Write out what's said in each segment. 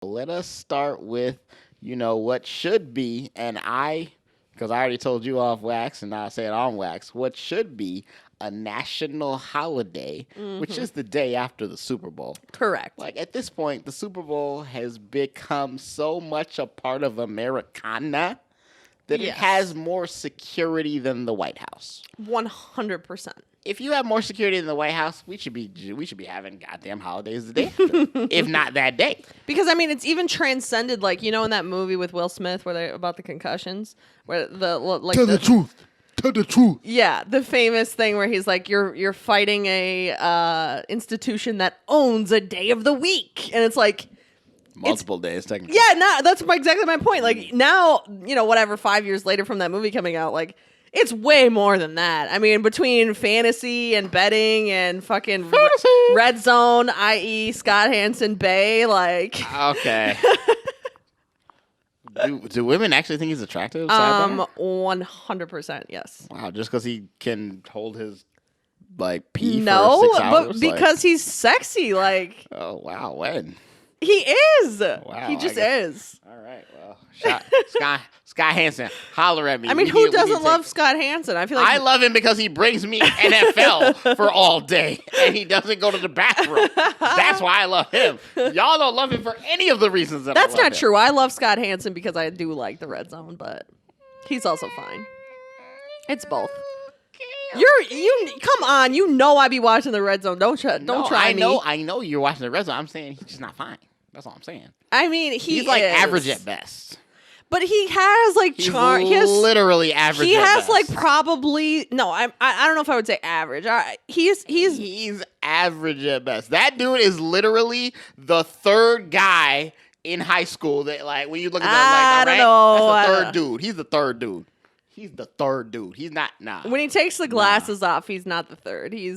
Let us start with, what should be, because I already told you off wax and now I say it on wax, what should be a national holiday, which is the day after the Super Bowl. Correct. Like at this point, the Super Bowl has become so much a part of Americana that it has more security than the White House. 100%. If you have more security than the White House, we should be having goddamn holidays the day after, if not that day. Because it's even transcended, in that movie with Will Smith where they're about the concussions, where Tell the truth. Tell the truth. Yeah, the famous thing where he's like, you're fighting a institution that owns a day of the week, and it's like multiple days, technically. Yeah, that's exactly my point. Like now, 5 years later from that movie coming out, it's way more than that. I mean, between fantasy and betting and fucking RedZone, i.e. Scott Hanson Bay, Okay. Do women actually think he's attractive? 100%, yes. Wow, just because he can hold his pee no, for 6 hours? But because he's sexy, Oh wow, when? He is. Wow, he just is. All right, well, Scott Hanson, holler at me. I mean, who doesn't love Scott Hanson? I feel like I love him because he brings me NFL for all day, and he doesn't go to the bathroom. That's why I love him. Y'all don't love him for any of the reasons that That's I love not him. true. I love Scott Hanson because I do like the RedZone, but he's also fine. It's both. You come on. I be watching the RedZone. Don't try me. I know you're watching the RedZone. I'm saying he's just not fine. That's all I'm saying. I mean, he's average at best. But he has charm. He's literally average. He has best. Probably no. I don't know if I would say average. He's average at best. That dude is literally the third guy in high school. That when you look at I don't know. That's the third dude. He's the third dude. He's the third dude. He's not. Nah. When he takes the glasses off, he's not the third. He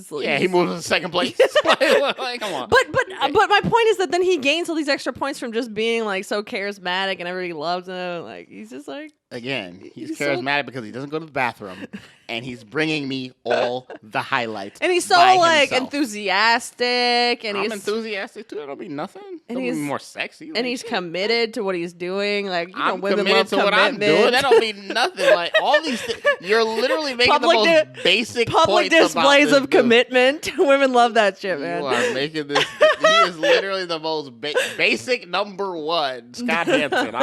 moves to second place. Come on. But my point is that then he gains all these extra points from just being so charismatic and everybody loves him. He's just again, he's charismatic because he doesn't go to the bathroom, and he's bringing me all the highlights. And he's so enthusiastic, and I'm enthusiastic too. That don't mean nothing. And don't he's mean more sexy. And he's committed to what he's doing. I'm women committed love to commitment. what I'm doing. That don't mean nothing. All these things, you're literally making the most basic public points displays about of commitment. Women love that shit, man. You are making this. He is literally the most basic number one, Scott Hanson.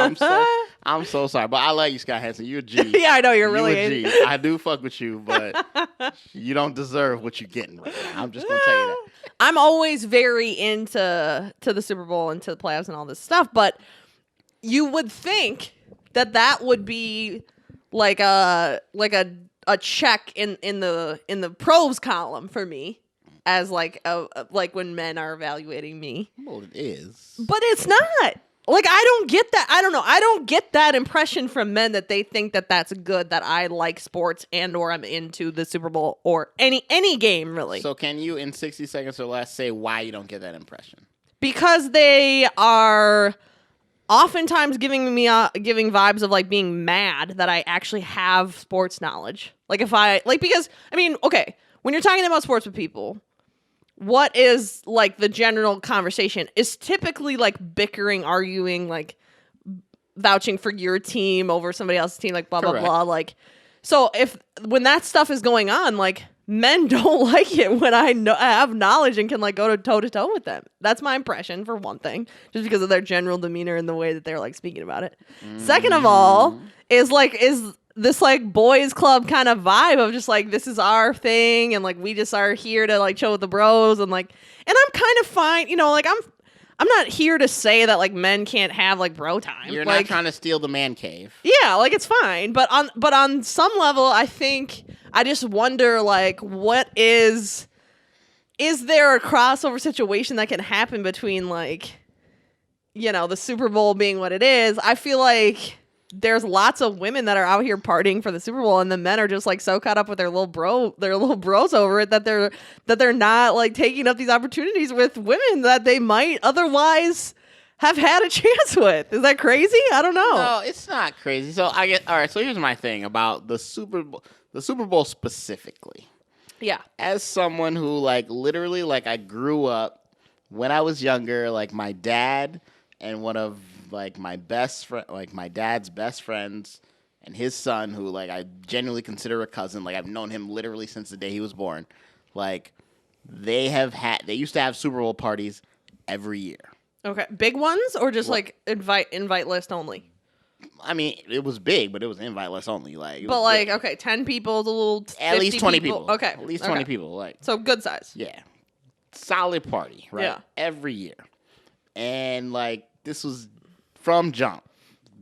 I'm so sorry, but I love you, Scott Hanson. You're a G. Yeah, I know you're really a G. I do fuck with you, but you don't deserve what you're getting right now. I'm just gonna tell you that. I'm always very into the Super Bowl and to the playoffs and all this stuff, but you would think that would be a check in the pros column for me as when men are evaluating me. Well, it is, but it's not. I don't get that. I don't know. I don't get that impression from men that they think that that's good, that I like sports and or I'm into the Super Bowl or any game, really. So can you, in 60 seconds or less, say why you don't get that impression? Because they are oftentimes giving vibes of being mad that I actually have sports knowledge. When you're talking about sports with people, what is the general conversation is typically bickering, arguing, vouching for your team over somebody else's team, blah, Correct. blah, blah. So when that stuff is going on, men don't like it when I have knowledge and can go toe to toe with them. That's my impression for one thing, just because of their general demeanor and the way that they're speaking about it. Second of all, is this boys club kind of vibe of just this is our thing and we just are here to chill with the bros and I'm kind of fine, I'm not here to say that men can't have bro time. You're not trying to steal the man cave. Yeah, it's fine, but on some level I think I just wonder what is there a crossover situation that can happen between the Super Bowl being what it is. I feel there's lots of women that are out here partying for the Super Bowl, and the men are just so caught up with their little bros over it that they're not taking up these opportunities with women that they might otherwise have had a chance with. Is that crazy? I don't know. No, it's not crazy. So all right. So here's my thing about the Super Bowl specifically. Yeah. As someone who literally I grew up when I was younger, my dad and one of like my best friend, like my dad's best friends, and his son, who like I genuinely consider a cousin. Like I've known him literally since the day he was born. Like they used to have Super Bowl parties every year. Okay, big ones or just like invite list only? I mean, it was big, but it was invite list only. Like, but like, big. Okay, 10 people, a little at least 20 people. Okay, at least 20 people. Like, so good size. Yeah, solid party, right? Yeah, every year, and like this was from jump.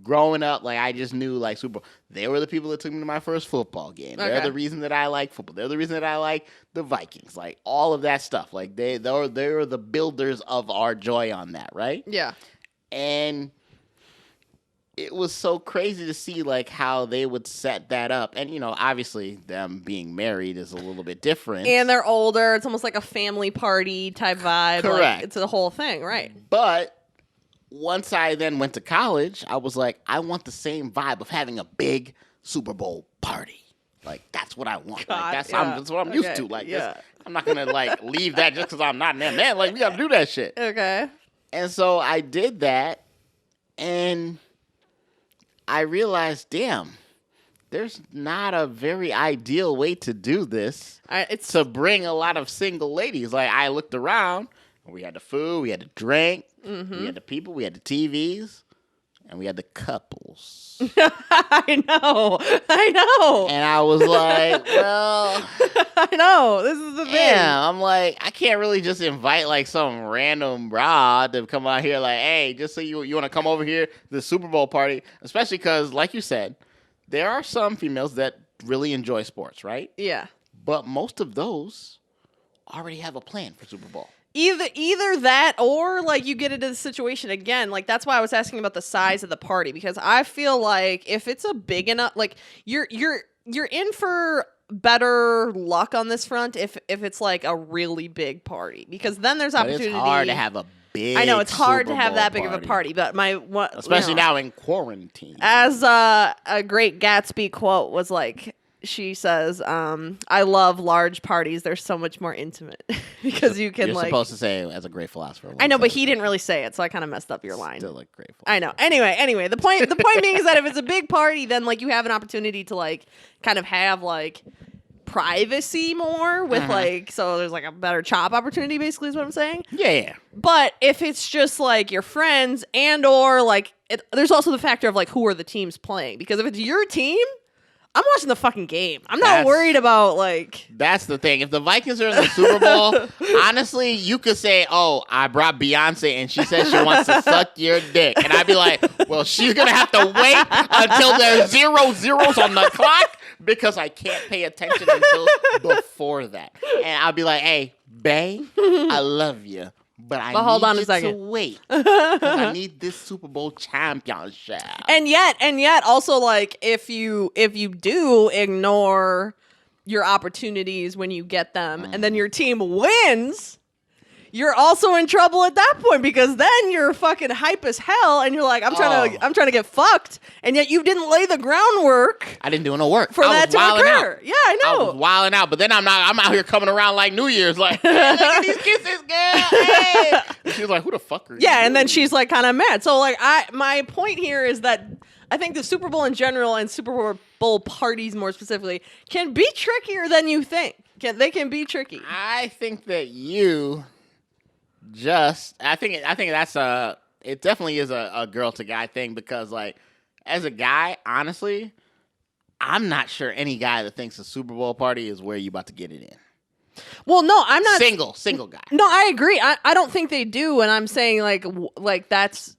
Growing up, like I just knew like Super Bowl. They were the people that took me to my first football game. Okay. They're the reason that I like football. They're the reason that I like the Vikings. Like all of that stuff. Like they were the builders of our joy on that, right? Yeah. And it was so crazy to see like how they would set that up. And you know, obviously them being married is a little bit different. And they're older. It's almost like a family party type vibe. Correct. Like, it's a whole thing, right? But once I then went to college, I was like, I want the same vibe of having a big Super Bowl party. Like, that's what I want. God, like, that's what I'm used to. Like, yeah. I'm not going to, like, leave that just because I'm not in that. Man, like, we got to do that shit. Okay. And so I did that, and I realized, damn, there's not a very ideal way to do this. It's to bring a lot of single ladies. Like, I looked around. We had the food, we had the drink, we had the people, we had the TVs, and we had the couples. I know. And I was like, well, I know. This is the thing. Yeah, I'm like, I can't really just invite like some random broad to come out here like, hey, just so you want to come over here to the Super Bowl party, especially because, like you said, there are some females that really enjoy sports, right? Yeah. But most of those already have a plan for Super Bowl. Either that or like you get into the situation again. Like that's why I was asking about the size of the party, because I feel like if it's a big enough, like you're in for better luck on this front if it's like a really big party, because then there's opportunity. It's hard to have a big. I know it's hard Super to have Bowl that big party. of a party, but especially now in quarantine. As a great Gatsby quote was like, she says, I love large parties. They're so much more intimate because you can You're like. You're supposed to say as a great philosopher. I know, but he didn't really say it, so I kind of messed up your line. Still a great philosopher. I know. Anyway, the point being is that if it's a big party, then like you have an opportunity to like kind of have like privacy more with like, so there's like a better chop opportunity basically is what I'm saying. Yeah. But if it's just like your friends and or like there's also the factor of like who are the teams playing, because if it's your team, I'm watching the fucking game. I'm not worried about like. That's the thing. If the Vikings are in the Super Bowl, honestly, you could say, "Oh, I brought Beyonce and she said she wants to suck your dick," and I'd be like, "Well, she's gonna have to wait until there's 0 zeros on the clock because I can't pay attention until before that." And I'll be like, "Hey, bae, I love you. But hold on a need second. to wait. 'Cause I need this Super Bowl championship." And yet, also like if you do ignore your opportunities when you get them, and then your team wins, you're also in trouble at that point, because then you're fucking hype as hell, and you're like, I'm trying to get fucked, and yet you didn't lay the groundwork. I didn't do no work for that to occur. Out. Yeah, I know. I was wilding out, but then I'm out here coming around like New Year's, like, hey, look at these kisses, girl. Hey. And she was like, who the fuck are you? Yeah, and then she's like kind of mad. So like my point here is that I think the Super Bowl in general and Super Bowl parties more specifically can be trickier than you think. They can be tricky. I think that I think that's it definitely is a girl to guy thing, because like as a guy, honestly, I'm not sure any guy that thinks a Super Bowl party is where you about to get it in. Well, no, I'm not single guy. No, I agree. I don't think they do, and I'm saying like that's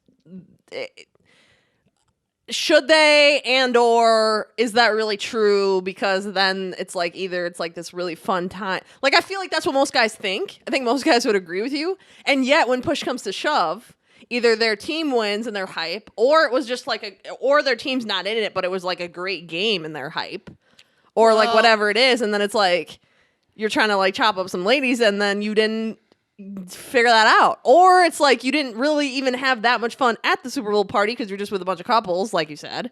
should they, and or is that really true? Because then it's like either it's like this really fun time. Like I feel like that's what most guys think. I think most guys would agree with you. And yet when push comes to shove, either their team wins and they're hype, or it was just like or their team's not in it, but it was like a great game and they're hype. Or like whatever it is, and then it's like you're trying to like chop up some ladies and then you didn't figure that out. Or it's like you didn't really even have that much fun at the Super Bowl party because you're just with a bunch of couples, like you said.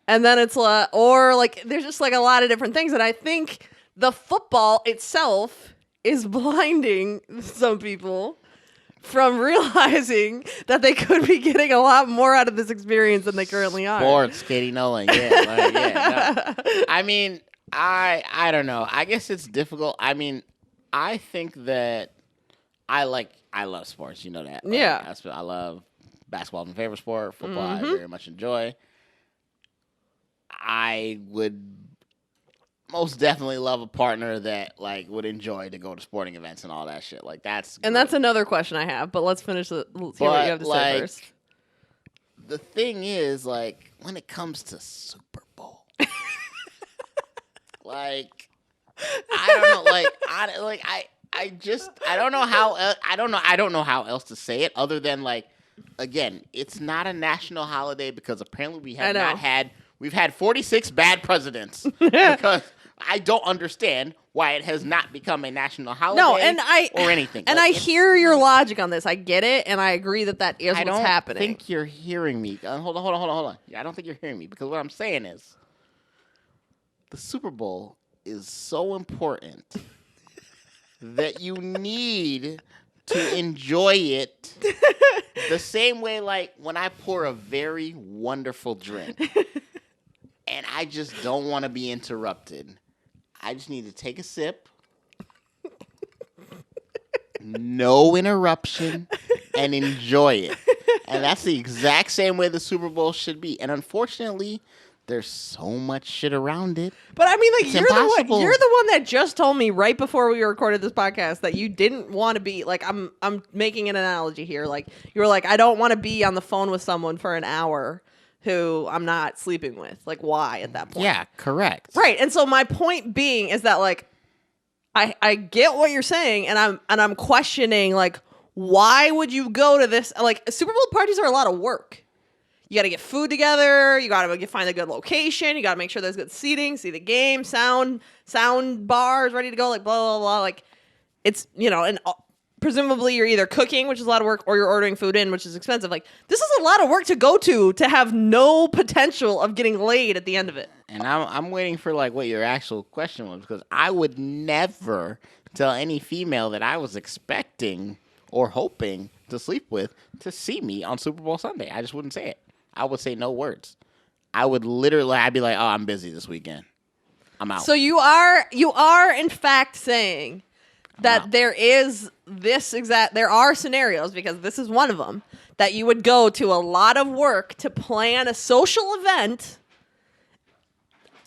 And then it's like, or like there's just like a lot of different things. And I think the football itself is blinding some people from realizing that they could be getting a lot more out of this experience than they currently are. Sports, Katie Nolan. Yeah. No. I mean, I don't know. I guess it's difficult. I mean, I think that I love sports. You know that. Yeah. I love basketball. Is my favorite sport. Football, I very much enjoy. I would most definitely love a partner that like would enjoy to go to sporting events and all that shit. Like that's and great. that's another question I have. But let's finish let's hear what you have to say first. The thing is, like, when it comes to Super Bowl, like, I don't know, I don't know how else to say it other than like, again, it's not a national holiday because apparently we've had 46 bad presidents because I don't understand why it has not become a national holiday or anything. And I hear your logic on this. I get it, and I agree that is what's happening. I don't think you're hearing me. Hold on. I don't think you're hearing me because what I'm saying is the Super Bowl is so important that you need to enjoy it the same way like when I pour a very wonderful drink and I just don't want to be interrupted. I just need to take a sip, no interruption, and enjoy it. And that's the exact same way the Super Bowl should be. And unfortunately, there's so much shit around it. But I mean, like, you're impossible. the one that just told me right before we recorded this podcast that you didn't want to be like. I'm making an analogy here. Like you were like, I don't want to be on the phone with someone for an hour who I'm not sleeping with. Like, why at that point? Yeah, correct. Right. And so my point being is that like, I get what you're saying, and I'm questioning like, why would you go to this? Like, Super Bowl parties are a lot of work. You got to get food together. You got to find a good location. You got to make sure there's good seating, see the game, sound bars ready to go. Like blah blah blah. Like it's and presumably you're either cooking, which is a lot of work, or you're ordering food in, which is expensive. Like this is a lot of work to go to have no potential of getting laid at the end of it. And I'm waiting for like what your actual question was because I would never tell any female that I was expecting or hoping to sleep with to see me on Super Bowl Sunday. I just wouldn't say it. I would say no words. I'd be like, oh, I'm busy this weekend. I'm out. So you are in fact saying that there are scenarios, because this is one of them, that you would go to a lot of work to plan a social event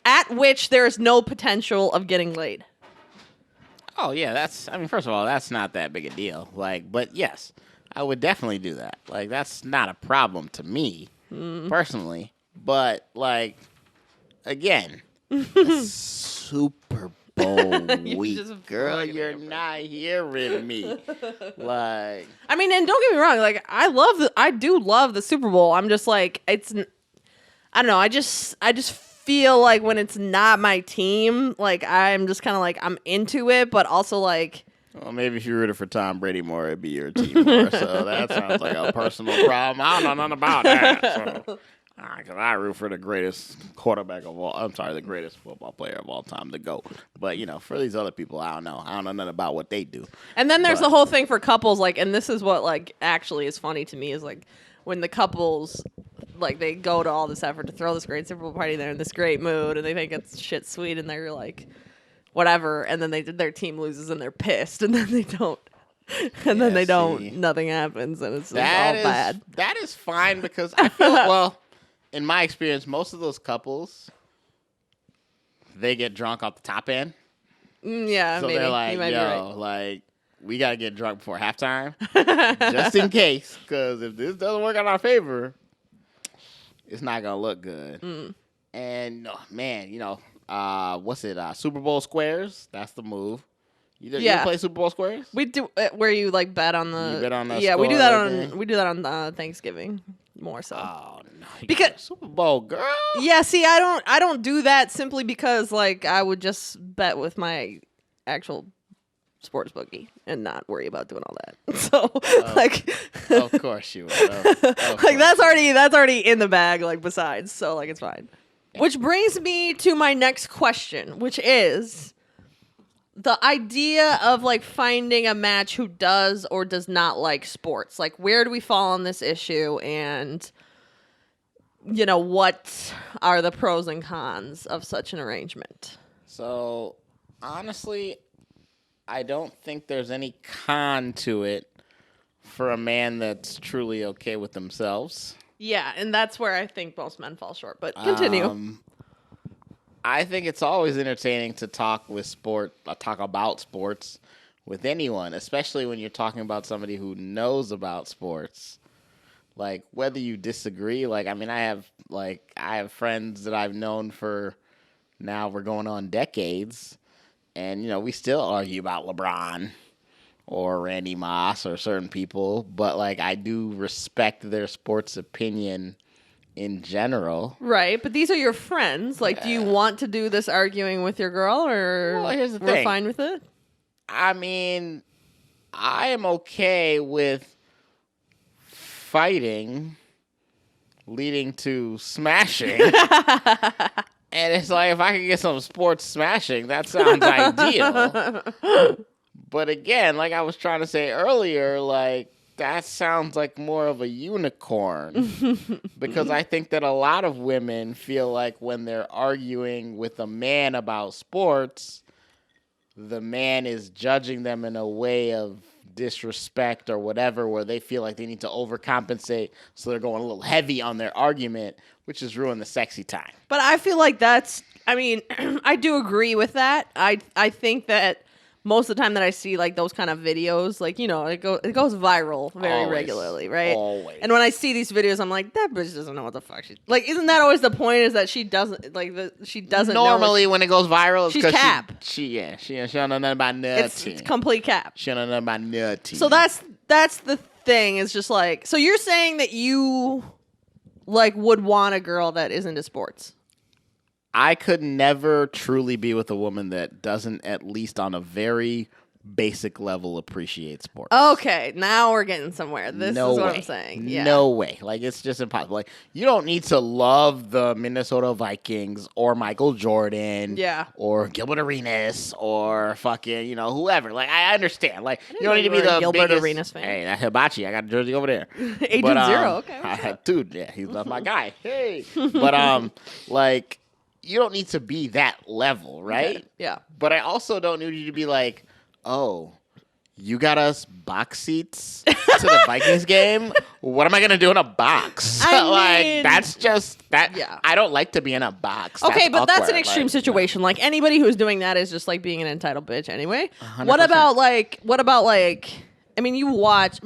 at which there is no potential of getting laid. Oh, yeah, first of all, that's not that big a deal. Like, but yes, I would definitely do that. Like, that's not a problem to me, personally. But, like, again, Super Bowl week. Girl, you're not hearing me. Like, I mean, and don't get me wrong, like, I do love the Super Bowl. I'm just like, I don't know, I just feel like when it's not my team, like I'm just kind of like I'm into it, but also like, well, maybe if you rooted for Tom Brady more, it'd be your team more. So that sounds like a personal problem. I don't know nothing about that. So, because I root for the greatest the greatest football player of all time, the GOAT. But for these other people, I don't know. I don't know nothing about what they do. And then there's the whole thing for couples, like, and this is what like actually is funny to me is like when the couples, like, they go to all this effort to throw this great Super Bowl party, they're in this great mood, and they think it's shit sweet, and they're like, whatever, and then their team loses, and they're pissed, and then they don't, and then they don't, nothing happens, and it's all bad. That is fine, because I feel, well, in my experience, most of those couples, they get drunk off the top end. Yeah, so maybe. They're like, right. like, we got to get drunk before halftime, just in case, because if this doesn't work in our favor, it's not going to look good. And, man, what's it? Super Bowl squares? That's the move. You play Super Bowl squares? We do, where you, like, bet on the... You bet on the Yeah, score, we do that on Thanksgiving, more so. Oh, no. Because Super Bowl, girl. Yeah, see, I don't do that simply because, like, I would just bet with my actual sports bookie and not worry about doing all that. So, like, of course you would. Like, that's already in the bag. Like, besides, so like, it's fine. Which brings me to my next question, which is the idea of like finding a match who does or does not like sports. Like, where do we fall on this issue? And, you know, what are the pros and cons of such an arrangement? So, honestly, I don't think there's any con to it for a man that's truly okay with themselves. Yeah, and that's where I think most men fall short. But continue. I think it's always entertaining to talk about sports with anyone, especially when you're talking about somebody who knows about sports. Like, whether you disagree, like, I mean, I have friends that I've known for now we're going on decades, and, you know, we still argue about LeBron or Randy Moss or certain people, but, like, I do respect their sports opinion in general. Right, but these are your friends. Like, do you want to do this arguing with your girl, or here's the we're thing. fine with it? I mean, I am okay with fighting leading to smashing. And it's like, if I could get some sports smashing, that sounds ideal. But again, like I was trying to say earlier, like, that sounds like more of a unicorn. Because I think that a lot of women feel like when they're arguing with a man about sports, the man is judging them in a way of disrespect or whatever, where they feel like they need to overcompensate, so they're going a little heavy on their argument, which has ruined the sexy time. But I feel like I mean, I do agree with that. I think that most of the time that I see like those kind of videos, like, you know, it goes viral very regularly, right? Always. And when I see these videos, I'm like, that bitch doesn't know what the fuck she's like. Isn't that always the point? Is that she doesn't she doesn't normally know when it goes viral, it's she's because cap. She don't know nothing about nothing. It's complete cap. She don't know nothing about nothing. So that's the thing. Is just like, so you're saying that you like would want a girl that is into sports. I could never truly be with a woman that doesn't, at least on a very basic level, appreciate sports. Okay, now we're getting somewhere. This No is what way. I'm saying. Yeah. No way. Like, it's just impossible. Like, you don't need to love the Minnesota Vikings or Michael Jordan. Yeah. Or Gilbert Arenas or fucking, you know, whoever. Like, I understand. Like, you don't need to be you were a the Gilbert biggest. Arenas fan. Hey, that's Hibachi. I got a jersey over there. Agent Zero. Okay. Dude, yeah, he's my guy. Hey. But, like, you don't need to be that level, right? Okay. Yeah. But I also don't need you to be like, oh, you got us box seats to the Vikings game? What am I going to do in a box? I mean, that's just that. Yeah. I don't like to be in a box. Okay, but that's an awkward. extreme situation. Like, anybody who's doing that is just like being an entitled bitch anyway. 100%. What about like I mean, you watch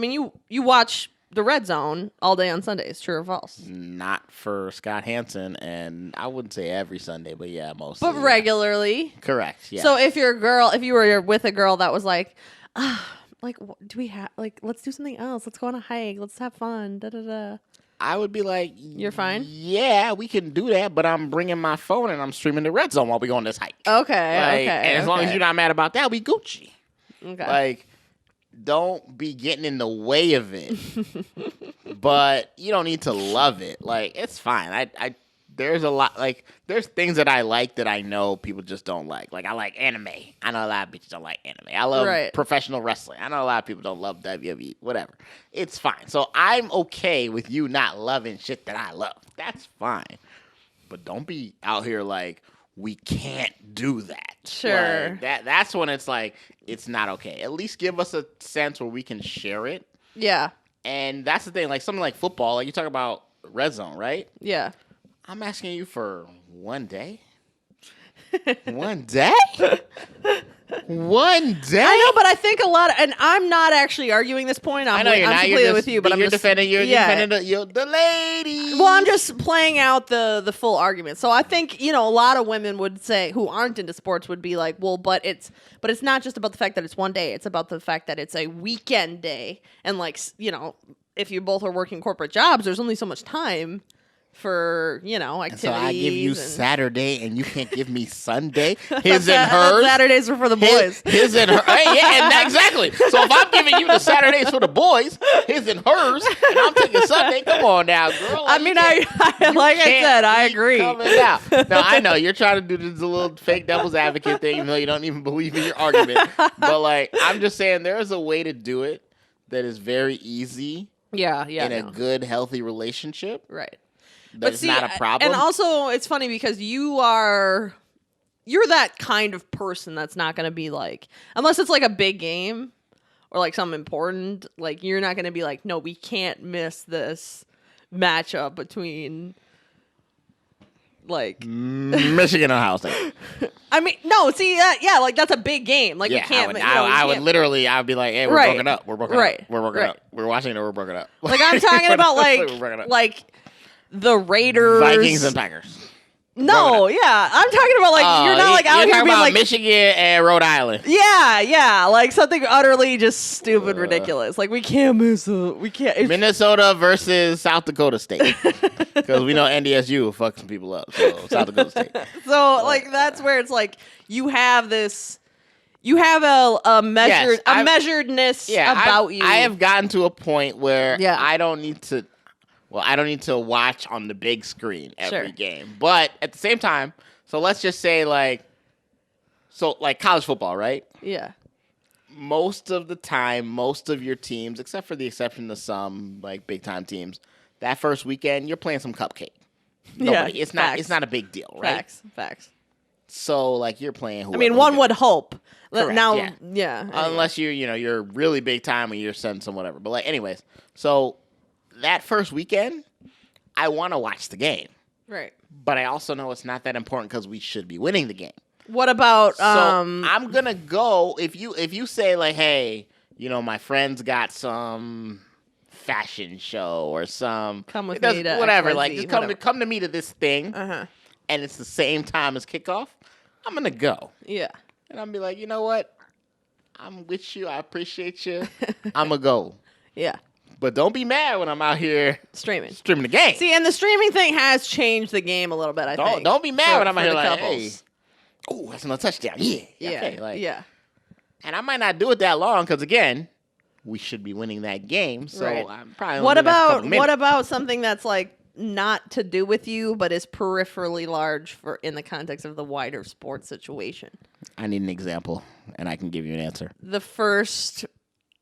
the RedZone all day on Sundays, true or false? Not for Scott Hanson, and I wouldn't say every Sunday, but yeah, mostly. But regularly. Correct, yeah. So if you were with a girl that was like, like, do we have, like, let's do something else. Let's go on a hike. Let's have fun. Da, da, da. I would be like, you're fine? Yeah, we can do that, but I'm bringing my phone and I'm streaming the RedZone while we go on this hike. Okay, okay. And as long as you're not mad about that, we Gucci. Okay. Like, don't be getting in the way of it. But you don't need to love it. Like, it's fine. There's a lot, like, there's things that I like that I know people just don't like. Like, I like anime. I know a lot of bitches don't like anime. I love professional wrestling. I know a lot of people don't love WWE. Whatever. It's fine. So I'm okay with you not loving shit that I love. That's fine. But don't be out here like, we can't do that. Sure. Like, that's when it's like, it's not okay. At least give us a sense where we can share it. Yeah. And that's the thing. Like, something like football, like you talk about RedZone, right? Yeah. I'm asking you for one day? One day? One day? I know, but I think a lot of, and I'm not actually arguing this point. I'm completely with you, but I'm just defending the lady. Well, I'm just playing out the full argument. So I think, you know, a lot of women would say, who aren't into sports, would be like, well, but it's not just about the fact that it's one day. It's about the fact that it's a weekend day, and, like, you know, if you both are working corporate jobs, there's only so much time for, you know, activities. So I give you Saturday and you can't give me Sunday? His and hers? Saturdays are for the boys. His and her. Hey, yeah, and exactly. So if I'm giving you the Saturdays for the boys, his and hers, and I'm taking Sunday, come on now, girl. I mean, I like I said, I agree. Coming out. No, I know you're trying to do this little fake devil's advocate thing, even though you don't even believe in your argument. But like, I'm just saying, there is a way to do it that is very easy. Yeah, in a good, healthy relationship. Right. That's not a problem. And also, it's funny because you're that kind of person that's not going to be like, unless it's like a big game or like something important, like you're not going to be like, no, we can't miss this matchup between like Michigan and Ohio State. I mean, no, see, yeah, like that's a big game. Like, yeah, we can't. I would literally, I'd be like, hey, we're broken up. We're broken up. We're broken up. We're watching it. We're broken up. Like, I'm talking about like the Raiders, Vikings and Packers. No, yeah, I'm talking about like you're not like out here being like Michigan and Rhode Island. Yeah, like something utterly just stupid, ridiculous. Like we can't miss we can't. Minnesota versus South Dakota State, because we know NDSU will fuck some people up. So South Dakota State. So like that's where it's like you have this. You have a measuredness about you. I have gotten to a point where I don't need to. Well, I don't need to watch on the big screen every game. But at the same time, so let's just say like college football, right? Yeah. Most of the time, most of your teams, except for the exception of some like big time teams, that first weekend you're playing some cupcake. It's not a big deal, right? Facts. So like you're playing whoever. I mean, one would hope. Correct, now, anyway. Unless you're really big time and you're sending some whatever. But like anyways, so that first weekend, I want to watch the game. Right. But I also know it's not that important because we should be winning the game. What about So I'm going to go if you say like, "Hey, you know, my friend's got some fashion show or some come with me to whatever, XYZ, like just come to me to this thing." Uh-huh. And it's the same time as kickoff. I'm going to go. Yeah. And I'm going to be like, "You know what? I'm with you. I appreciate you. I'm going to go." Yeah. But don't be mad when I'm out here streaming the game. See, and the streaming thing has changed the game a little bit, I think. Don't be mad when I'm out here like, hey, oh, that's another touchdown. Yeah. Okay, yeah. And I might not do it that long because, again, we should be winning that game. So I'm probably What about something that's like not to do with you, but is peripherally large for in the context of the wider sports situation? I need an example, and I can give you an answer. The first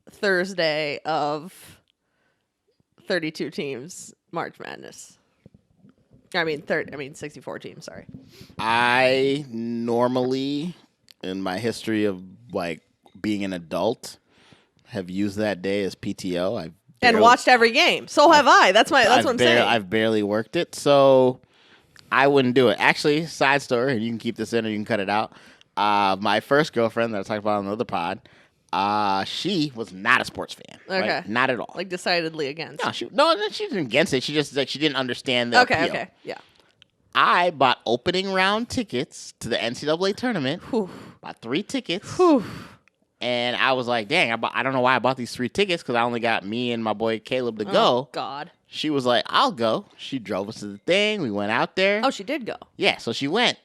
Thursday of 32 teams March Madness. I mean 64 teams, sorry. I normally in my history of like being an adult have used that day as PTO. And watched every game. So have I. That's what I'm saying. I've barely worked it, so I wouldn't do it. Actually, side story, and you can keep this in or you can cut it out. My first girlfriend that I talked about on another pod, she was not a sports fan. Okay. Like, not at all. Like decidedly against. No, she wasn't against it. She just she didn't understand the appeal. Okay. Yeah. I bought opening round tickets to the NCAA tournament. Whew. Bought 3 tickets. Whew. And I was like, dang, I don't know why I bought these 3 tickets because I only got me and my boy Caleb to go. Oh, God. She was like, I'll go. She drove us to the thing. We went out there. Oh, she did go. Yeah, so she went.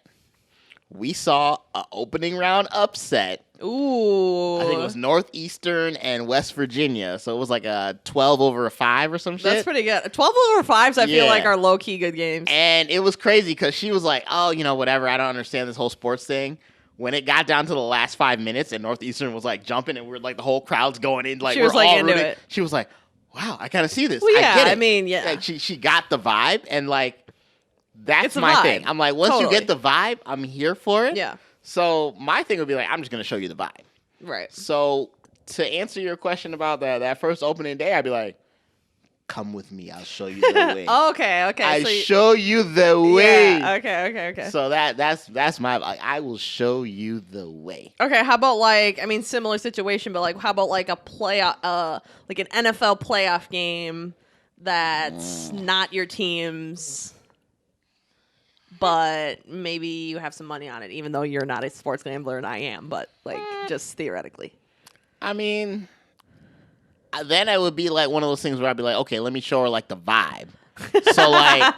We saw an opening round upset. Ooh. I think it was Northeastern and West Virginia. So it was like a 12-5 or some shit. That's pretty good. 12-5s, I feel like, are low-key good games. And it was crazy because she was like, oh, you know, whatever. I don't understand this whole sports thing. When it got down to the last 5 minutes and Northeastern was like jumping and we're like the whole crowd's going in. Like, she was we're like all into rooting. it. She was like, wow, I kind of see this. Well, yeah, I get it. I mean, yeah. Like, she got the vibe and like, that's my my thing. I'm like, once you get the vibe, I'm here for it. Yeah. So my thing would be like, I'm just going to show you the vibe. Right. So to answer your question about that first opening day, I'd be like, come with me. I'll show you the way. Okay. I show you the way. Yeah, okay. So that's my, like, I will show you the way. Okay, how about like, I mean, similar situation, but like, how about like a playoff, like an NFL playoff game that's not your team's, but maybe you have some money on it, even though you're not a sports gambler and I am, but like just theoretically. I mean, then it would be like one of those things where I'd be like, okay, let me show her like the vibe. So like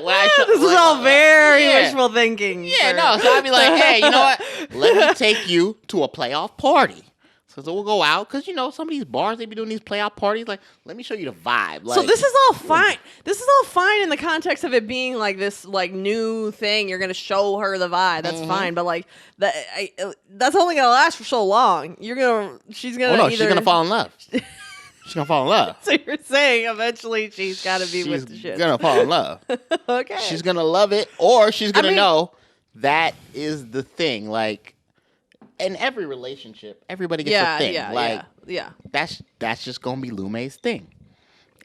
when I show, this is like, all very yeah. wishful thinking. Yeah, no. So I'd be like, hey, you know what? Let me take you to a playoff party. So we'll go out because some of these bars they be doing these playoff parties. Like, let me show you the vibe. Like, so this is all fine. This is all fine in the context of it being like this like new thing. You're gonna show her the vibe. That's fine. But like that's only gonna last for so long. She's gonna. She's gonna fall in love. She's gonna fall in love. So you're saying eventually she's got to be with the shit. She's gonna fall in love. Okay. She's gonna love it, or she's gonna know that is the thing. Like, in every relationship, everybody gets a thing. Yeah. That's just gonna be Lume's thing.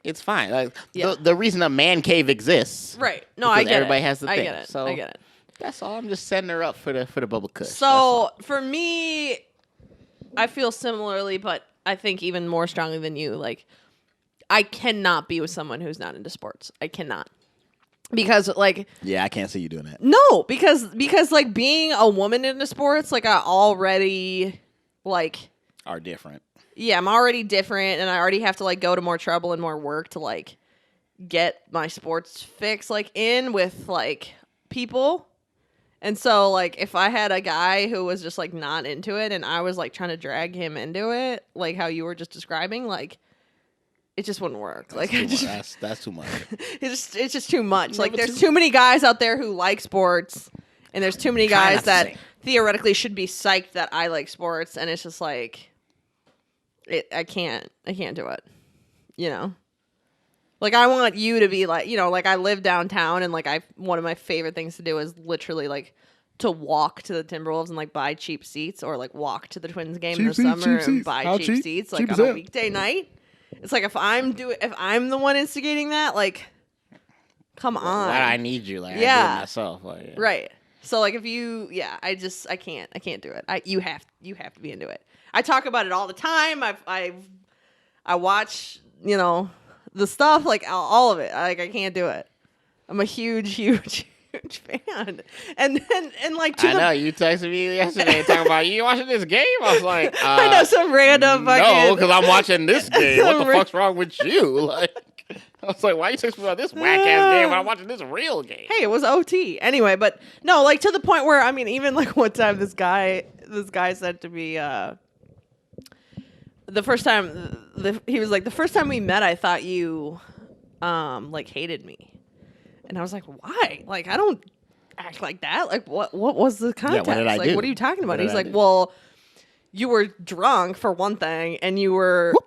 It's fine. Like the reason a man cave exists, right? No, I get everybody it. has the thing. I get it. So I get it. That's all. I'm just setting her up for the bubble kush. So for me, I feel similarly, but I think even more strongly than you. Like, I cannot be with someone who's not into sports. I cannot. Because like I can't see you doing that. No, because like being a woman into sports, like I already like are different. Yeah, I'm already different, and I already have to like go to more trouble and more work to like get my sports fix like in with like people. And so like if I had a guy who was just like not into it and I was like trying to drag him into it, like how you were just describing, like it just wouldn't work. That's too much. It's just too much. Like there's too many guys out there who like sports, and there's too many guys that theoretically should be psyched that I like sports, and it's just like I can't do it. Like I want you to be like, like I live downtown, and like one of my favorite things to do is literally like to walk to the Timberwolves and like buy cheap seats, or like walk to the Twins game in the summer and buy cheap seats like on a weekday night. It's like if I'm the one instigating that, like, come on. Why do I need you? Like, I do it myself. Like, right. So like if you, I can't do it. You have to be into it. I talk about it all the time. I watch, the stuff, like all of it. I can't do it. I'm a huge fan. And like I know you texted me yesterday talking about you watching this game. I was like, I know some random fucking. No, because I'm watching this game. What the fuck's wrong with you? Like, I was like, why you texting me about this whack ass game when I'm watching this real game? Hey, it was OT anyway. But no, like to the point where I mean, even like one time this guy said to me, the first time he was like, the first time we met, I thought you like hated me. And I was like, why? Like, I don't act like that. Like, what was the context? What did I do? What are you talking about? He's like, well, you were drunk for one thing, and you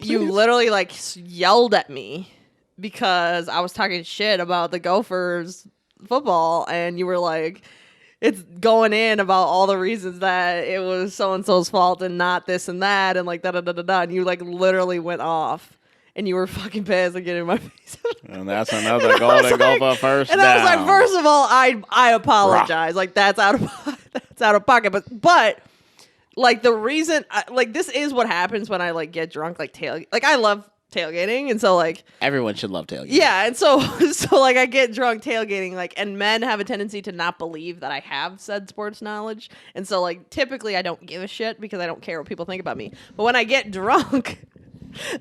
literally like yelled at me because I was talking shit about the Gophers football, and you were like, it's going in about all the reasons that it was so-and-so's fault and not this and that, and like da-da-da-da-da, and you like literally went off. And you were fucking pissed and getting in my face. And that's another golden Gopher first down. And I was like, first of all, I apologize. Like that's out of pocket. But like the reason, like this is what happens when I like get drunk, like tailgate. Like I love tailgating, and so like everyone should love tailgating. Yeah, and so like I get drunk tailgating, like, and men have a tendency to not believe that I have said sports knowledge, and so like typically I don't give a shit because I don't care what people think about me. But when I get drunk.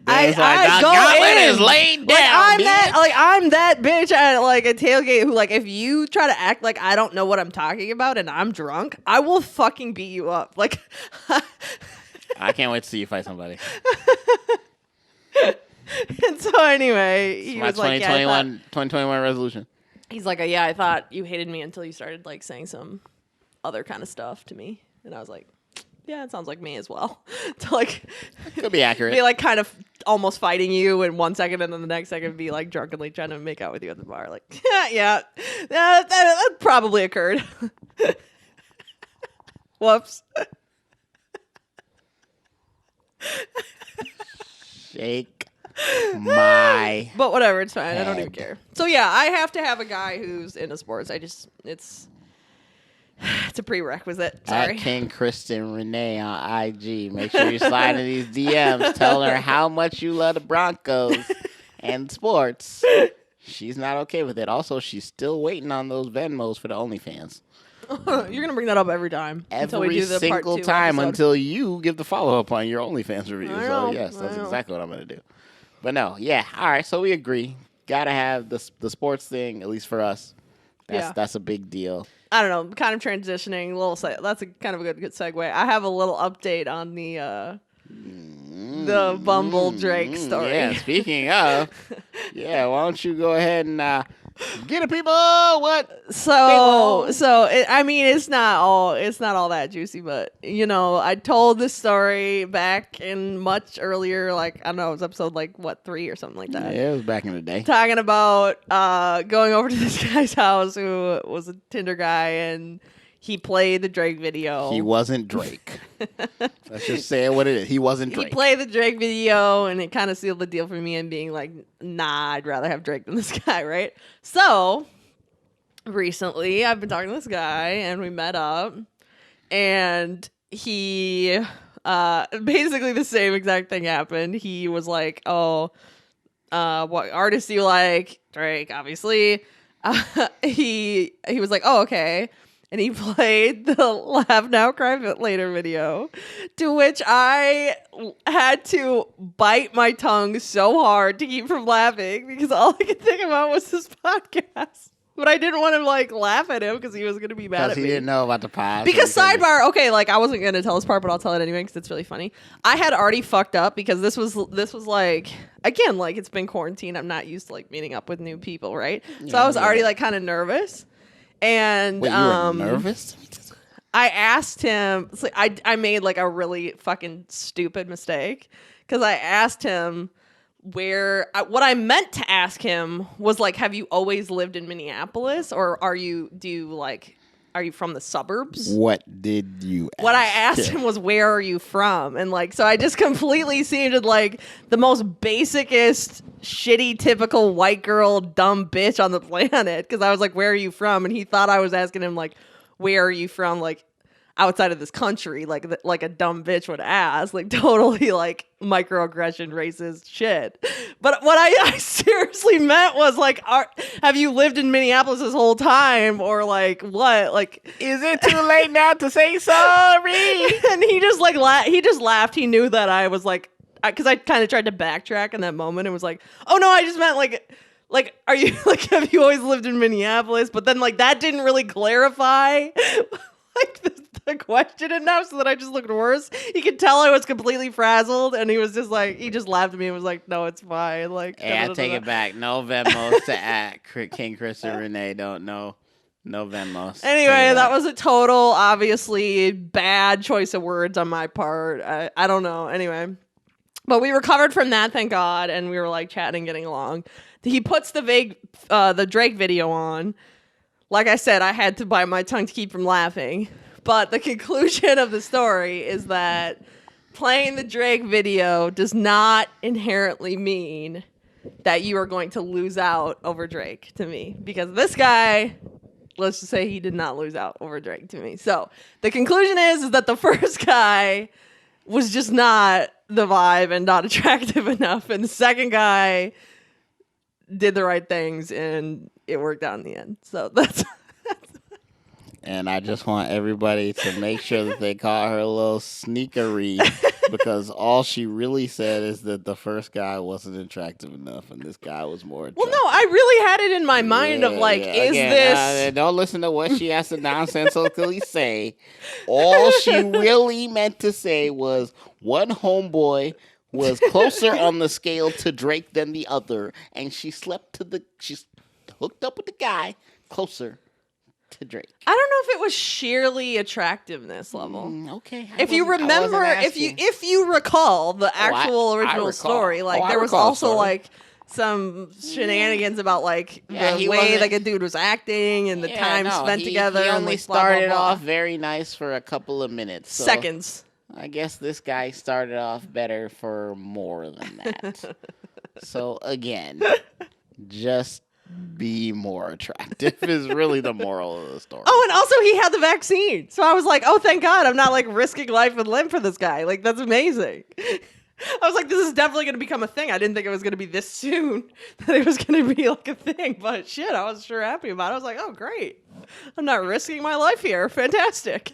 I go in. Is laid down, I'm that bitch at like a tailgate who like if you try to act like I don't know what I'm talking about and I'm drunk, I will fucking beat you up. Like I can't wait to see you fight somebody. And so anyway, he was like, 2021 resolution. He's like, yeah, I thought you hated me until you started like saying some other kind of stuff to me, and I was like. Yeah, it sounds like me as well. To like, could be accurate. Be like kind of almost fighting you in 1 second, and then the next second be like drunkenly trying to make out with you at the bar. Like, yeah, that probably occurred. Whoops. Shake my. But whatever, it's fine. Head. I don't even care. So yeah, I have to have a guy who's into sports. It's a prerequisite. Sorry. At King Kristen Renee on IG. Make sure you slide in these DMs. Tell her how much you love the Broncos and sports. She's not okay with it. Also, she's still waiting on those Venmos for the OnlyFans. You're going to bring that up every time. Every we do the single part 2 time episode. Until you give the follow-up on your OnlyFans review. So, yes, that's exactly what I'm going to do. But no, yeah. All right, so we agree. gotta have the sports thing, at least for us. That's a big deal. I don't know, kind of transitioning a little. That's a kind of a good segue. I have a little update on the Bumble Drake story. Yeah, speaking of, why don't you go ahead and get it, people? What? I mean, it's not all that juicy, but I told this story back in much earlier, like I don't know, it was episode 3 or something like that. Yeah, it was back in the day. Talking about going over to this guy's house who was a Tinder guy, and he played the Drake video. He wasn't Drake. Let's just say what it is. He wasn't Drake. He played the Drake video, and it kind of sealed the deal for me and being like, nah, I'd rather have Drake than this guy, right? So, recently, I've been talking to this guy, and we met up, and he, basically the same exact thing happened. He was like, what artist do you like? Drake, obviously. He was like, oh, okay. And he played the Laugh Now, Cry Later video, to which I had to bite my tongue so hard to keep from laughing because all I could think about was this podcast. But I didn't want to laugh at him because he was going to be mad at me. Because he didn't know about the podcast. Because sidebar, okay, I wasn't going to tell this part, but I'll tell it anyway because it's really funny. I had already fucked up because this was again, it's been quarantine. I'm not used to meeting up with new people, right? So I was already kind of nervous. And wait, you were nervous? I asked him. I made a really fucking stupid mistake because I asked him what I meant to ask him was have you always lived in Minneapolis, or are you from the suburbs? What did you ask What I asked him was, where are you from? And so I just completely seemed like the most basicest, shitty, typical white girl, dumb bitch on the planet. Because I was like, where are you from? And he thought I was asking him where are you from? Outside of this country, like a dumb bitch would ask, totally microaggression, racist shit. But what I seriously meant was have you lived in Minneapolis this whole time, or what? Is it too late now to say sorry? And he just he just laughed. He knew that I was because I kind of tried to backtrack in that moment and was like, oh no, I just meant are you have you always lived in Minneapolis? But then that didn't really clarify the question enough, so that I just looked worse. He could tell I was completely frazzled, and he was just he just laughed at me and was like, no, it's fine. Hey, I take it back. No Venmos to at King Kristen Renee. Don't know. No Venmos. Anyway, that was a total, obviously, bad choice of words on my part. I don't know. Anyway. But we recovered from that, thank God, and we were chatting, getting along. He puts the Drake video on. Like I said, I had to bite my tongue to keep from laughing. But the conclusion of the story is that playing the Drake video does not inherently mean that you are going to lose out over Drake to me. Because this guy, let's just say he did not lose out over Drake to me. So the conclusion is that the first guy was just not the vibe and not attractive enough. And the second guy did the right things and it worked out in the end. So that's... And I just want everybody to make sure that they call her a little sneakery because all she really said is that the first guy wasn't attractive enough and this guy was more attractive. Well, no, I really had it in my mind of is this... don't listen to what she has to nonsensically say. All she really meant to say was one homeboy was closer on the scale to Drake than the other, and she hooked up with the guy closer to Drake. I don't know if it was sheerly attractiveness level. Okay. If you remember, if you recall the actual original story, there was also some shenanigans about the way a dude was acting and the time spent together. He only and started blah, blah, blah. off very nice for a couple of minutes. So seconds. I guess this guy started off better for more than that. So again, just be more attractive is really the moral of the story. Oh, and also he had the vaccine. So I was like, oh, thank God I'm not risking life and limb for this guy. That's amazing. I was like, this is definitely going to become a thing. I didn't think it was going to be this soon that it was going to be a thing. But shit, I was sure happy about it. I was like, oh, great. I'm not risking my life here. Fantastic.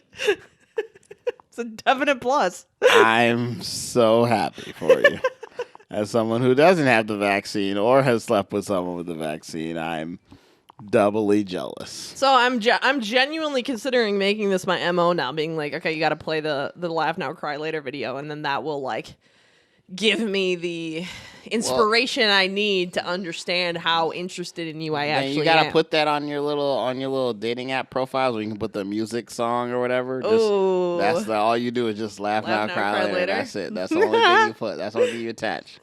It's a definite plus. I'm so happy for you. as someone who doesn't have the vaccine or has slept with someone with the vaccine, I'm doubly jealous. So I'm genuinely considering making this my MO now, being like, okay, you got to play the laugh now, cry later video, and then that will like give me the inspiration I need to understand how interested in you I actually am. You gotta put that on your little dating app profiles where you can put the music song or whatever. Ooh. That's all you do is just laugh now, cry later. That's it. That's the only thing you put. That's the only thing you attach.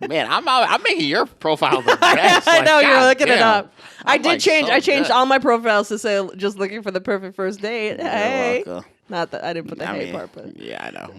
Man, I'm making your profile the best. I know, you're looking it up. I I changed all my profiles to say just looking for the perfect first date. You're hey. welcome. Not that I didn't put the hey part, but yeah, I know.